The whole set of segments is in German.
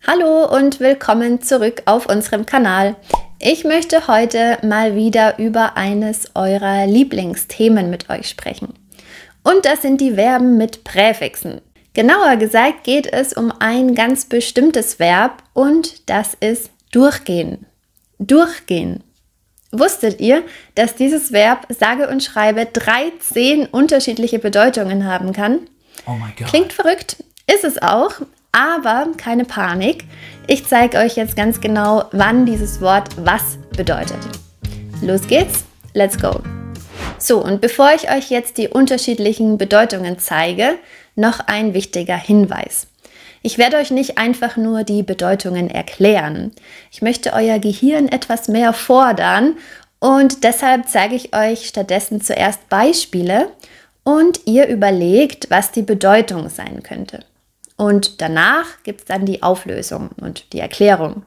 Hallo und willkommen zurück auf unserem Kanal. Ich möchte heute mal wieder über eines eurer Lieblingsthemen mit euch sprechen. Und das sind die Verben mit Präfixen. Genauer gesagt geht es um ein ganz bestimmtes Verb und das ist durchgehen. Durchgehen. Wusstet ihr, dass dieses Verb sage und schreibe 13 unterschiedliche Bedeutungen haben kann? Oh my God. Klingt verrückt, ist es auch, aber keine Panik. Ich zeige euch jetzt ganz genau, wann dieses Wort was bedeutet. Los geht's, let's go! So, und bevor ich euch jetzt die unterschiedlichen Bedeutungen zeige, noch ein wichtiger Hinweis. Ich werde euch nicht einfach nur die Bedeutungen erklären. Ich möchte euer Gehirn etwas mehr fordern und deshalb zeige ich euch stattdessen zuerst Beispiele und ihr überlegt, was die Bedeutung sein könnte. Und danach gibt es dann die Auflösung und die Erklärung.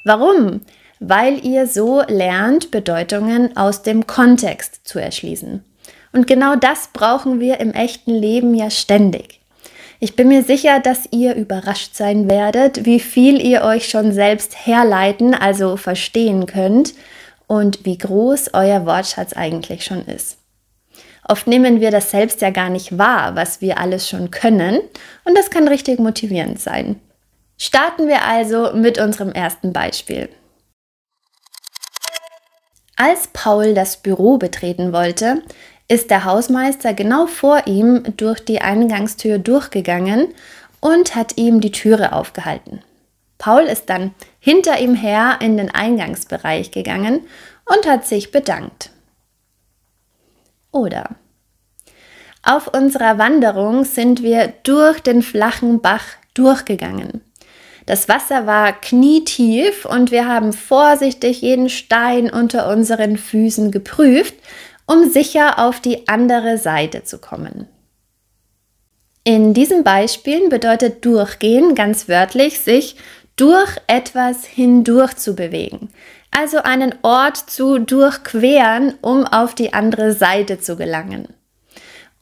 Warum? Weil ihr so lernt, Bedeutungen aus dem Kontext zu erschließen. Und genau das brauchen wir im echten Leben ja ständig. Ich bin mir sicher, dass ihr überrascht sein werdet, wie viel ihr euch schon selbst herleiten, also verstehen könnt und wie groß euer Wortschatz eigentlich schon ist. Oft nehmen wir das selbst ja gar nicht wahr, was wir alles schon können, und das kann richtig motivierend sein. Starten wir also mit unserem ersten Beispiel. Als Paul das Büro betreten wollte, ist der Hausmeister genau vor ihm durch die Eingangstür durchgegangen und hat ihm die Türe aufgehalten. Paul ist dann hinter ihm her in den Eingangsbereich gegangen und hat sich bedankt. Oder: Auf unserer Wanderung sind wir durch den flachen Bach durchgegangen. Das Wasser war knietief und wir haben vorsichtig jeden Stein unter unseren Füßen geprüft, um sicher auf die andere Seite zu kommen. In diesen Beispielen bedeutet durchgehen ganz wörtlich, sich durch etwas hindurch zu bewegen, also einen Ort zu durchqueren, um auf die andere Seite zu gelangen.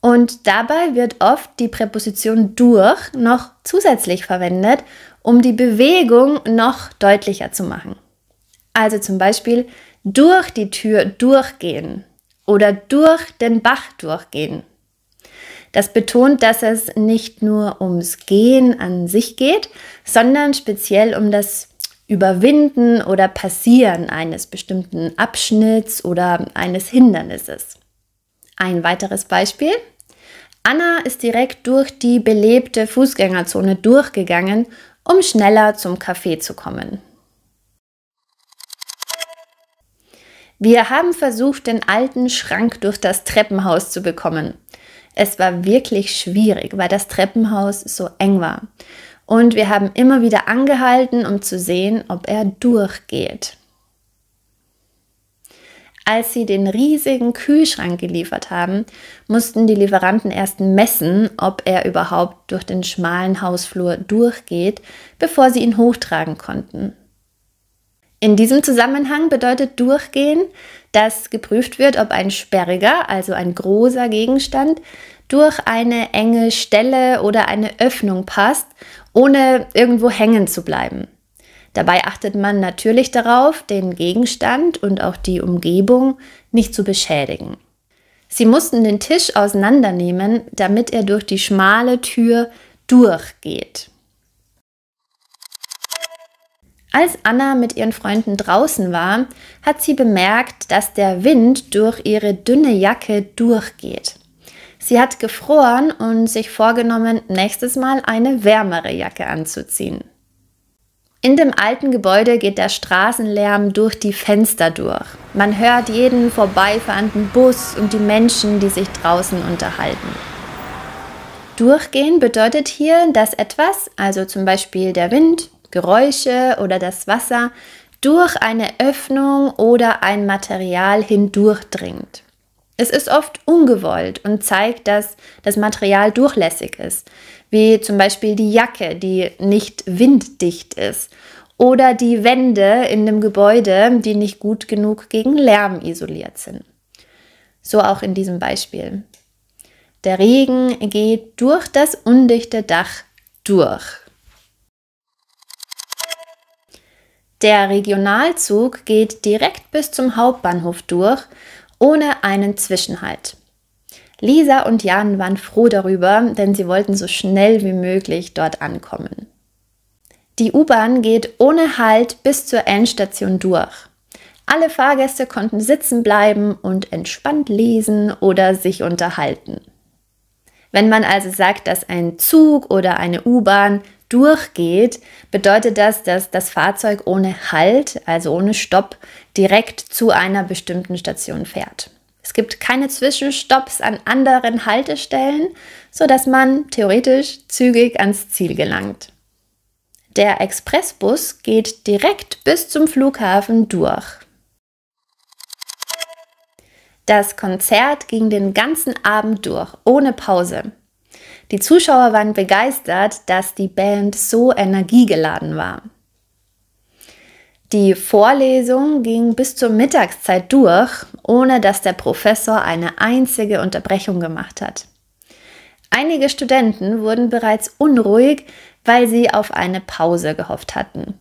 Und dabei wird oft die Präposition durch noch zusätzlich verwendet, um die Bewegung noch deutlicher zu machen. Also zum Beispiel durch die Tür durchgehen oder durch den Bach durchgehen. Das betont, dass es nicht nur ums Gehen an sich geht, sondern speziell um das Überwinden oder Passieren eines bestimmten Abschnitts oder eines Hindernisses. Ein weiteres Beispiel: Anna ist direkt durch die belebte Fußgängerzone durchgegangen, um schneller zum Café zu kommen. Wir haben versucht, den alten Schrank durch das Treppenhaus zu bekommen. Es war wirklich schwierig, weil das Treppenhaus so eng war. Und wir haben immer wieder angehalten, um zu sehen, ob er durchgeht. Als sie den riesigen Kühlschrank geliefert haben, mussten die Lieferanten erst messen, ob er überhaupt durch den schmalen Hausflur durchgeht, bevor sie ihn hochtragen konnten. In diesem Zusammenhang bedeutet durchgehen, dass geprüft wird, ob ein sperriger, also ein großer Gegenstand, durch eine enge Stelle oder eine Öffnung passt, ohne irgendwo hängen zu bleiben. Dabei achtet man natürlich darauf, den Gegenstand und auch die Umgebung nicht zu beschädigen. Sie mussten den Tisch auseinandernehmen, damit er durch die schmale Tür durchgeht. Als Anna mit ihren Freunden draußen war, hat sie bemerkt, dass der Wind durch ihre dünne Jacke durchgeht. Sie hat gefroren und sich vorgenommen, nächstes Mal eine wärmere Jacke anzuziehen. In dem alten Gebäude geht der Straßenlärm durch die Fenster durch. Man hört jeden vorbeifahrenden Bus und die Menschen, die sich draußen unterhalten. Durchgehen bedeutet hier, dass etwas, also zum Beispiel der Wind, Geräusche oder das Wasser, durch eine Öffnung oder ein Material hindurchdringt. Es ist oft ungewollt und zeigt, dass das Material durchlässig ist, wie zum Beispiel die Jacke, die nicht winddicht ist, oder die Wände in dem Gebäude, die nicht gut genug gegen Lärm isoliert sind. So auch in diesem Beispiel. Der Regen geht durch das undichte Dach durch. Der Regionalzug geht direkt bis zum Hauptbahnhof durch, ohne einen Zwischenhalt. Lisa und Jan waren froh darüber, denn sie wollten so schnell wie möglich dort ankommen. Die U-Bahn geht ohne Halt bis zur Endstation durch. Alle Fahrgäste konnten sitzen bleiben und entspannt lesen oder sich unterhalten. Wenn man also sagt, dass ein Zug oder eine U-Bahn durchgeht, bedeutet das, dass das Fahrzeug ohne Halt, also ohne Stopp, direkt zu einer bestimmten Station fährt. Es gibt keine Zwischenstopps an anderen Haltestellen, sodass man theoretisch zügig ans Ziel gelangt. Der Expressbus geht direkt bis zum Flughafen durch. Das Konzert ging den ganzen Abend durch, ohne Pause. Die Zuschauer waren begeistert, dass die Band so energiegeladen war. Die Vorlesung ging bis zur Mittagszeit durch, ohne dass der Professor eine einzige Unterbrechung gemacht hat. Einige Studenten wurden bereits unruhig, weil sie auf eine Pause gehofft hatten.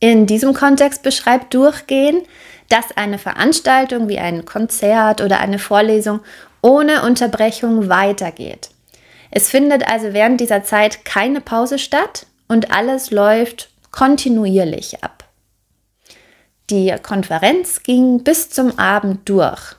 In diesem Kontext beschreibt Durchgehen, dass eine Veranstaltung wie ein Konzert oder eine Vorlesung ohne Unterbrechung weitergeht. Es findet also während dieser Zeit keine Pause statt und alles läuft kontinuierlich ab. Die Konferenz ging bis zum Abend durch.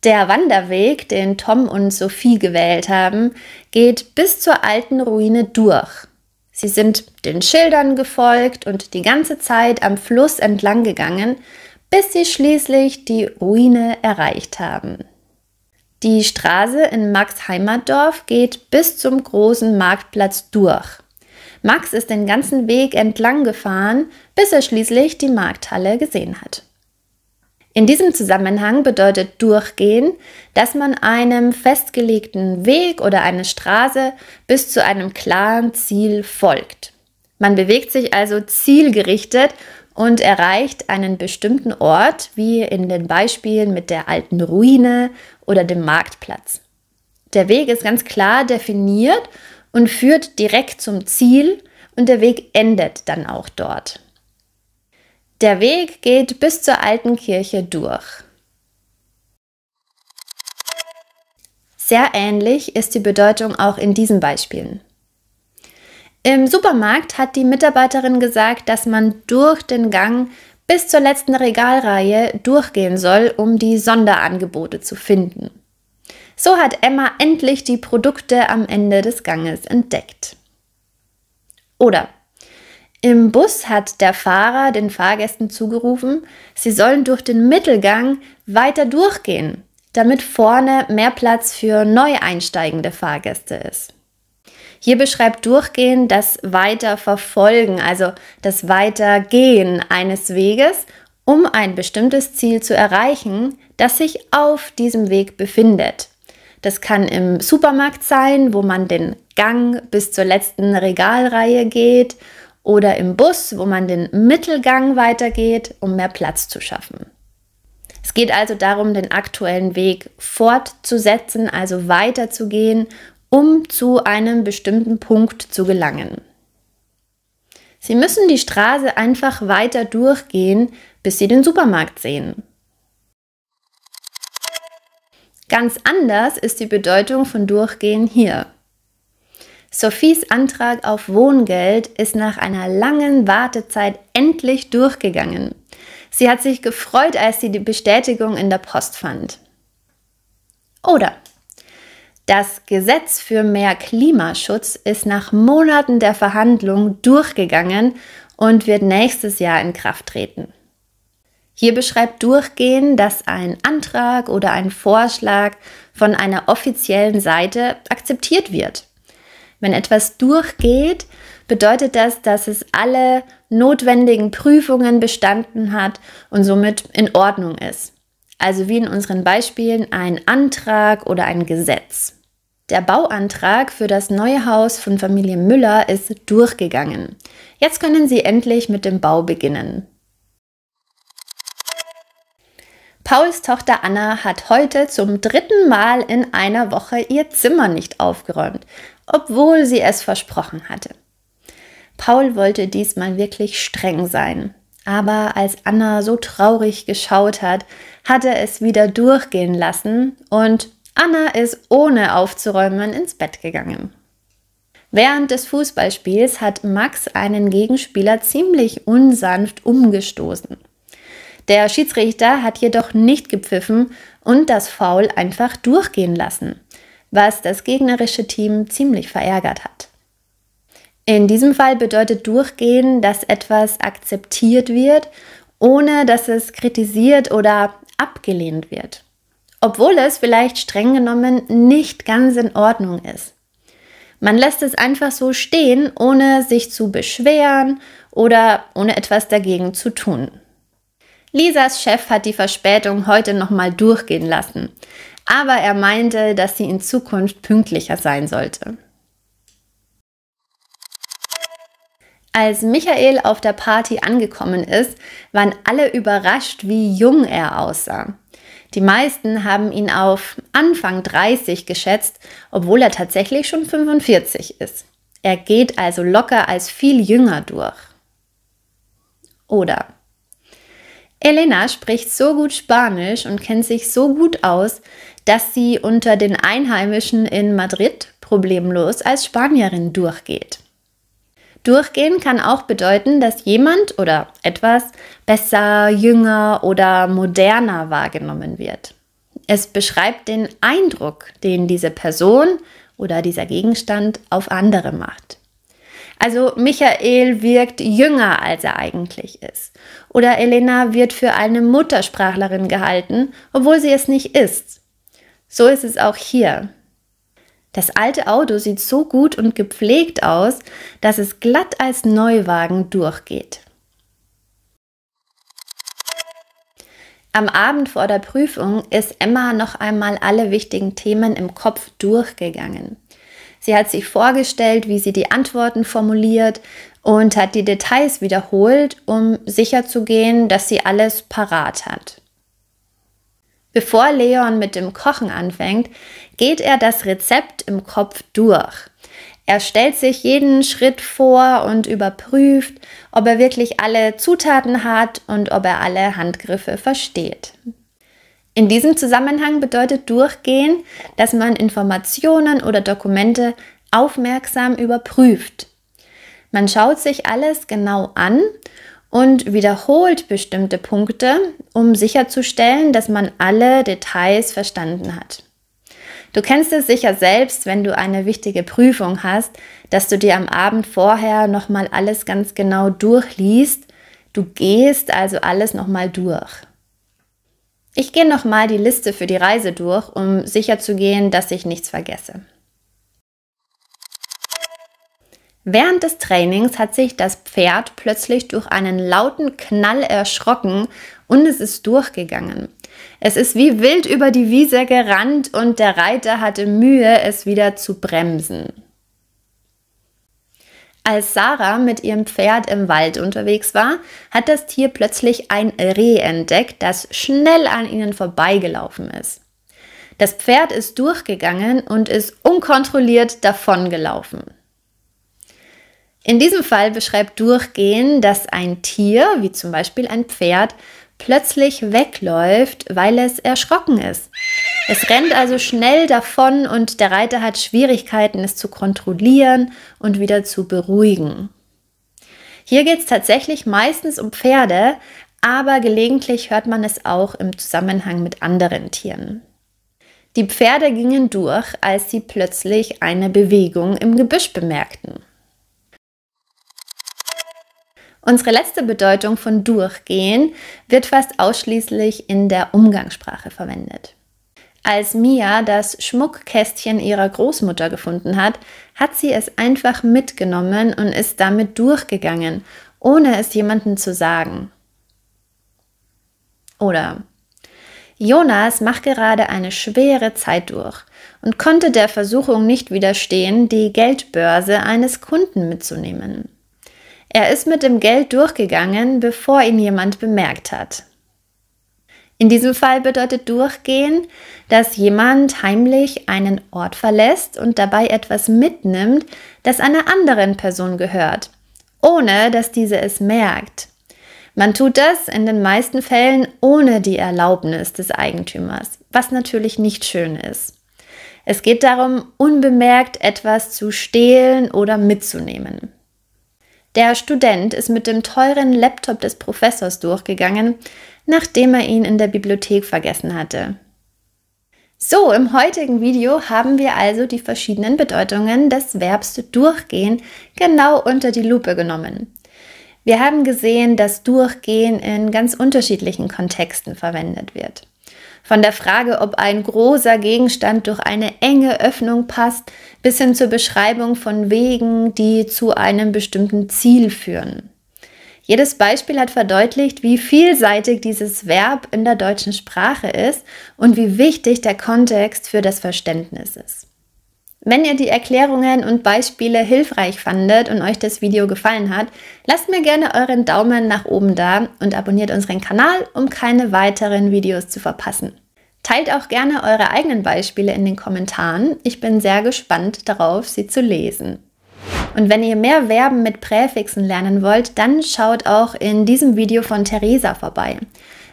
Der Wanderweg, den Tom und Sophie gewählt haben, geht bis zur alten Ruine durch. Sie sind den Schildern gefolgt und die ganze Zeit am Fluss entlang gegangen, bis sie schließlich die Ruine erreicht haben. Die Straße in Max' Heimatdorf geht bis zum großen Marktplatz durch. Max ist den ganzen Weg entlang gefahren, bis er schließlich die Markthalle gesehen hat. In diesem Zusammenhang bedeutet Durchgehen, dass man einem festgelegten Weg oder eine Straße bis zu einem klaren Ziel folgt. Man bewegt sich also zielgerichtet und erreicht einen bestimmten Ort, wie in den Beispielen mit der alten Ruine oder dem Marktplatz. Der Weg ist ganz klar definiert und führt direkt zum Ziel und der Weg endet dann auch dort. Der Weg geht bis zur alten Kirche durch. Sehr ähnlich ist die Bedeutung auch in diesen Beispielen. Im Supermarkt hat die Mitarbeiterin gesagt, dass man durch den Gang bis zur letzten Regalreihe durchgehen soll, um die Sonderangebote zu finden. So hat Emma endlich die Produkte am Ende des Ganges entdeckt. Oder im Bus hat der Fahrer den Fahrgästen zugerufen, sie sollen durch den Mittelgang weiter durchgehen, damit vorne mehr Platz für neu einsteigende Fahrgäste ist. Hier beschreibt Durchgehen das Weiterverfolgen, also das Weitergehen eines Weges, um ein bestimmtes Ziel zu erreichen, das sich auf diesem Weg befindet. Das kann im Supermarkt sein, wo man den Gang bis zur letzten Regalreihe geht, oder im Bus, wo man den Mittelgang weitergeht, um mehr Platz zu schaffen. Es geht also darum, den aktuellen Weg fortzusetzen, also weiterzugehen, um zu einem bestimmten Punkt zu gelangen. Sie müssen die Straße einfach weiter durchgehen, bis Sie den Supermarkt sehen. Ganz anders ist die Bedeutung von Durchgehen hier. Sophies Antrag auf Wohngeld ist nach einer langen Wartezeit endlich durchgegangen. Sie hat sich gefreut, als sie die Bestätigung in der Post fand. Oder das Gesetz für mehr Klimaschutz ist nach Monaten der Verhandlung durchgegangen und wird nächstes Jahr in Kraft treten. Hier beschreibt Durchgehen, dass ein Antrag oder ein Vorschlag von einer offiziellen Seite akzeptiert wird. Wenn etwas durchgeht, bedeutet das, dass es alle notwendigen Prüfungen bestanden hat und somit in Ordnung ist. Also wie in unseren Beispielen ein Antrag oder ein Gesetz. Der Bauantrag für das neue Haus von Familie Müller ist durchgegangen. Jetzt können Sie endlich mit dem Bau beginnen. Pauls Tochter Anna hat heute zum 3. Mal in einer Woche ihr Zimmer nicht aufgeräumt, obwohl sie es versprochen hatte. Paul wollte diesmal wirklich streng sein. Aber als Anna so traurig geschaut hat, hat er es wieder durchgehen lassen und Anna ist ohne aufzuräumen ins Bett gegangen. Während des Fußballspiels hat Max einen Gegenspieler ziemlich unsanft umgestoßen. Der Schiedsrichter hat jedoch nicht gepfiffen und das Foul einfach durchgehen lassen, was das gegnerische Team ziemlich verärgert hat. In diesem Fall bedeutet durchgehen, dass etwas akzeptiert wird, ohne dass es kritisiert oder abgelehnt wird, obwohl es vielleicht streng genommen nicht ganz in Ordnung ist. Man lässt es einfach so stehen, ohne sich zu beschweren oder ohne etwas dagegen zu tun. Lisas Chef hat die Verspätung heute nochmal durchgehen lassen, aber er meinte, dass sie in Zukunft pünktlicher sein sollte. Als Michael auf der Party angekommen ist, waren alle überrascht, wie jung er aussah. Die meisten haben ihn auf Anfang 30 geschätzt, obwohl er tatsächlich schon 45 ist. Er geht also locker als viel jünger durch. Oder Elena spricht so gut Spanisch und kennt sich so gut aus, dass sie unter den Einheimischen in Madrid problemlos als Spanierin durchgeht. Durchgehen kann auch bedeuten, dass jemand oder etwas besser, jünger oder moderner wahrgenommen wird. Es beschreibt den Eindruck, den diese Person oder dieser Gegenstand auf andere macht. Also Michael wirkt jünger, als er eigentlich ist. Oder Elena wird für eine Muttersprachlerin gehalten, obwohl sie es nicht ist. So ist es auch hier. Das alte Auto sieht so gut und gepflegt aus, dass es glatt als Neuwagen durchgeht. Am Abend vor der Prüfung ist Emma noch einmal alle wichtigen Themen im Kopf durchgegangen. Sie hat sich vorgestellt, wie sie die Antworten formuliert und hat die Details wiederholt, um sicherzugehen, dass sie alles parat hat. Bevor Leon mit dem Kochen anfängt, geht er das Rezept im Kopf durch. Er stellt sich jeden Schritt vor und überprüft, ob er wirklich alle Zutaten hat und ob er alle Handgriffe versteht. In diesem Zusammenhang bedeutet durchgehen, dass man Informationen oder Dokumente aufmerksam überprüft. Man schaut sich alles genau an und wiederholt bestimmte Punkte, um sicherzustellen, dass man alle Details verstanden hat. Du kennst es sicher selbst, wenn du eine wichtige Prüfung hast, dass du dir am Abend vorher nochmal alles ganz genau durchliest. Du gehst also alles nochmal durch. Ich gehe nochmal die Liste für die Reise durch, um sicherzugehen, dass ich nichts vergesse. Während des Trainings hat sich das Pferd plötzlich durch einen lauten Knall erschrocken und es ist durchgegangen. Es ist wie wild über die Wiese gerannt und der Reiter hatte Mühe, es wieder zu bremsen. Als Sarah mit ihrem Pferd im Wald unterwegs war, hat das Tier plötzlich ein Reh entdeckt, das schnell an ihnen vorbeigelaufen ist. Das Pferd ist durchgegangen und ist unkontrolliert davongelaufen. In diesem Fall beschreibt Durchgehen, dass ein Tier, wie zum Beispiel ein Pferd, plötzlich wegläuft, weil es erschrocken ist. Es rennt also schnell davon und der Reiter hat Schwierigkeiten, es zu kontrollieren und wieder zu beruhigen. Hier geht es tatsächlich meistens um Pferde, aber gelegentlich hört man es auch im Zusammenhang mit anderen Tieren. Die Pferde gingen durch, als sie plötzlich eine Bewegung im Gebüsch bemerkten. Unsere letzte Bedeutung von durchgehen wird fast ausschließlich in der Umgangssprache verwendet. Als Mia das Schmuckkästchen ihrer Großmutter gefunden hat, hat sie es einfach mitgenommen und ist damit durchgegangen, ohne es jemandem zu sagen. Oder Jonas macht gerade eine schwere Zeit durch und konnte der Versuchung nicht widerstehen, die Geldbörse eines Kunden mitzunehmen. Er ist mit dem Geld durchgegangen, bevor ihn jemand bemerkt hat. In diesem Fall bedeutet durchgehen, dass jemand heimlich einen Ort verlässt und dabei etwas mitnimmt, das einer anderen Person gehört, ohne dass diese es merkt. Man tut das in den meisten Fällen ohne die Erlaubnis des Eigentümers, was natürlich nicht schön ist. Es geht darum, unbemerkt etwas zu stehlen oder mitzunehmen. Der Student ist mit dem teuren Laptop des Professors durchgegangen, nachdem er ihn in der Bibliothek vergessen hatte. So, im heutigen Video haben wir also die verschiedenen Bedeutungen des Verbs durchgehen genau unter die Lupe genommen. Wir haben gesehen, dass durchgehen in ganz unterschiedlichen Kontexten verwendet wird. Von der Frage, ob ein großer Gegenstand durch eine enge Öffnung passt, bis hin zur Beschreibung von Wegen, die zu einem bestimmten Ziel führen. Jedes Beispiel hat verdeutlicht, wie vielseitig dieses Verb in der deutschen Sprache ist und wie wichtig der Kontext für das Verständnis ist. Wenn ihr die Erklärungen und Beispiele hilfreich fandet und euch das Video gefallen hat, lasst mir gerne euren Daumen nach oben da und abonniert unseren Kanal, um keine weiteren Videos zu verpassen. Teilt auch gerne eure eigenen Beispiele in den Kommentaren. Ich bin sehr gespannt darauf, sie zu lesen. Und wenn ihr mehr Verben mit Präfixen lernen wollt, dann schaut auch in diesem Video von Theresa vorbei.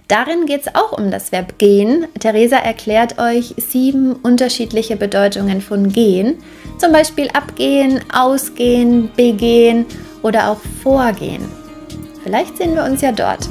Darin geht es auch um das Verb gehen. Theresa erklärt euch 7 unterschiedliche Bedeutungen von gehen, zum Beispiel abgehen, ausgehen, begehen oder auch vorgehen. Vielleicht sehen wir uns ja dort.